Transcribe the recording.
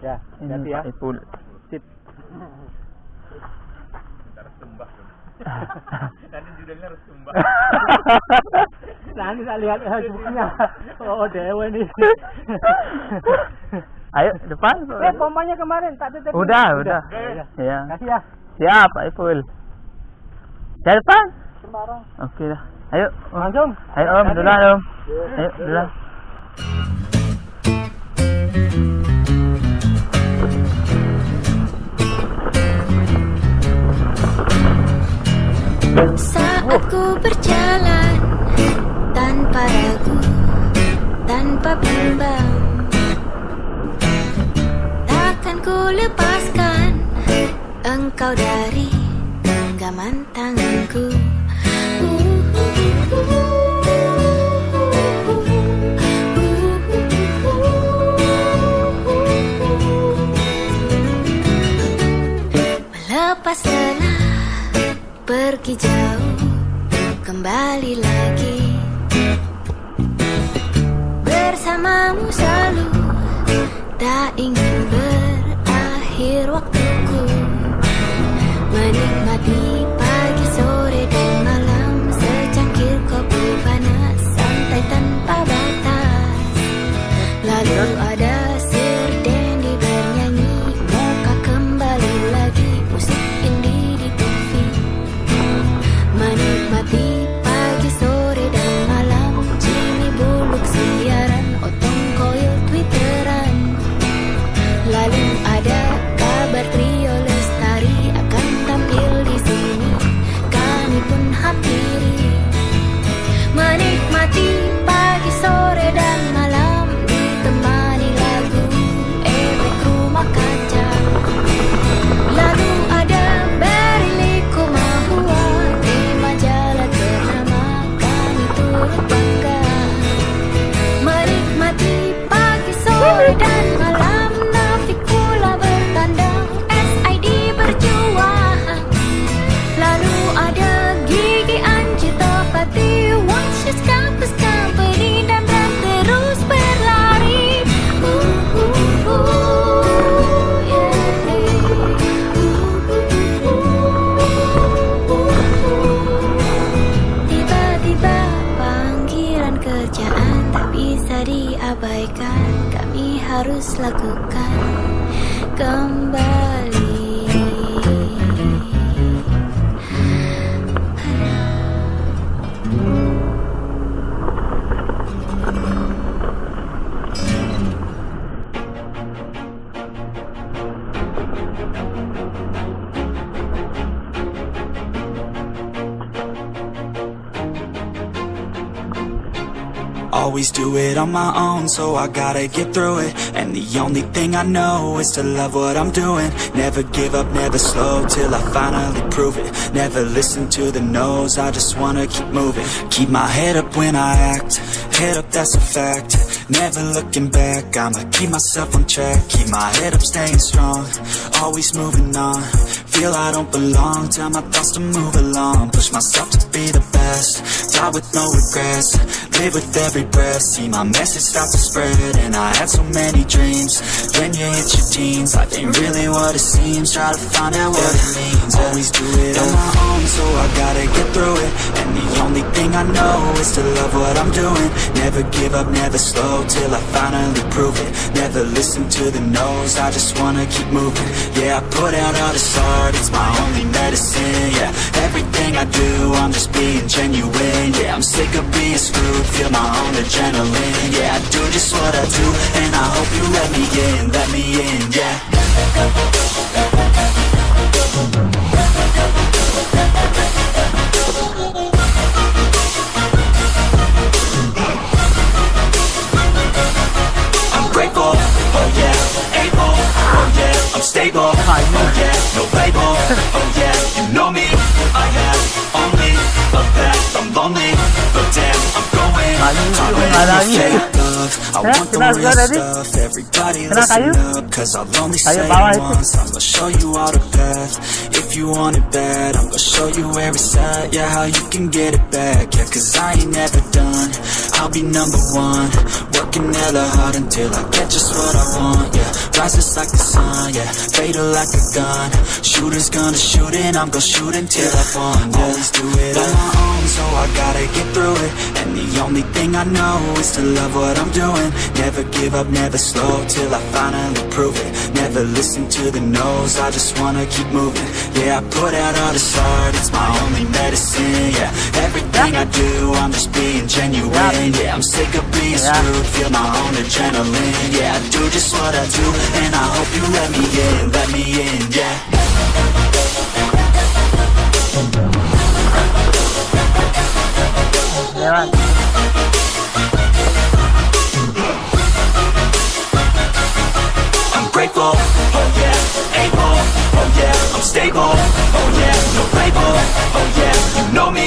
Ya, Ini ya. Pak Ipul. Sip. Harus tumbah. Nanti judulnya harus tumbah. Nanti saya lihat Facebooknya. Oh, dewa nih. Ayo depan. Pompanya kemarin tak tutup. Udah. Ya. Kasih ya. Siap Pak Ipul. Saya depan. Sembarang. Oke dah. Ayo. Langsung. Ayo Om, dulu Om. Ayo dulu. Saat ku berjalan tanpa ragu, tanpa bimbang, takkan ku lepaskan engkau dari genggaman tanganku. Melepas lelah, pergi jauh, kembali lagi. Bersamamu selalu, tak ingin berakhir waktuku. Menikmati pagi, sore, dan malam, secangkir kopi panas, santai tanpa batas. Lalu ada serdendi bernyanyi, muka kembali lagi, musik indie di TV. Menikmati pagi, sore, dan malam, Jimmy Buluk siaran, Otong Koil twitteran. Lalu ada kabar trio Lestari akan tampil di sini, kami pun hampiri. Menikmati pagi, sore, dan malam, ditemani lagu efek rumah kaca. Lalu ada Beriliku Mahua di majalah ternama, kami turut bangga. Menikmati pagi, sore, dan malam, Navikula bertandang, SID berjuang. Lalu ada Gigi Anji Topati, Watches Campus Company, dan Ram terus berlari. Tiba-tiba panggilan kerjaan tak bisa diabaikan, kami harus lakukan kembali. Always do it on my own, so I gotta get through it. And the only thing I know is to love what I'm doing. Never give up, never slow, till I finally prove it. Never listen to the no's, I just wanna keep moving. Keep my head up when I act, head up, that's a fact. Never looking back, I'ma keep myself on track. Keep my head up, staying strong, always moving on. Feel I don't belong, tell my thoughts to move along. Push myself to be the best, die with no regrets. Live with every breath, see my message start to spread. And I had so many dreams, when you hit your teens, life ain't really what it seems. Try to find out what it means. Always do it on my own, so I gotta get through it. And the only thing I know is to love what I'm doing. Never give up, never slow, till I finally prove it. Never listen to the no's, I just wanna keep moving. Yeah, I put out all this art, it's my only medicine. Yeah, everything I do, I'm just being genuine. Yeah, I'm sick of being screwed, feel my own adrenaline. Yeah, I do just what I do, and I hope you let me in, yeah. I'm grateful, oh yeah, able, oh yeah, I'm stable, oh yeah, no label, oh yeah, you know me, I have only a path, I'm lonely, but damn, I'm going I want the real stuff, everybody listen up, cause I'll only say it once. I'm gonna show you all the path, if you want it bad, I'm gonna show you where it's at, yeah, how you can get it back, yeah, cause I ain't never done, I'll be number one, working hella hard until I get just what I want, yeah, right rises like the sun, yeah, fatal like a gun. Shooter's gonna shoot and I'm gonna shoot until I fall. Always do it on my own, so I gotta get through it. And the only thing I know is to love what I'm doing. Never give up, never slow, till I finally prove it. Never listen to the no's, I just wanna keep moving. Yeah, I put out all this art, it's my only medicine. Yeah, everything I do, I'm just being genuine. Yeah, I'm sick of being screwed, feel my own adrenaline. Yeah, I do just what I do, and I hope you let me in, yeah. Lewat. I'm grateful, oh yeah, able, oh yeah, I'm stable, oh yeah, no label, oh yeah, you know me,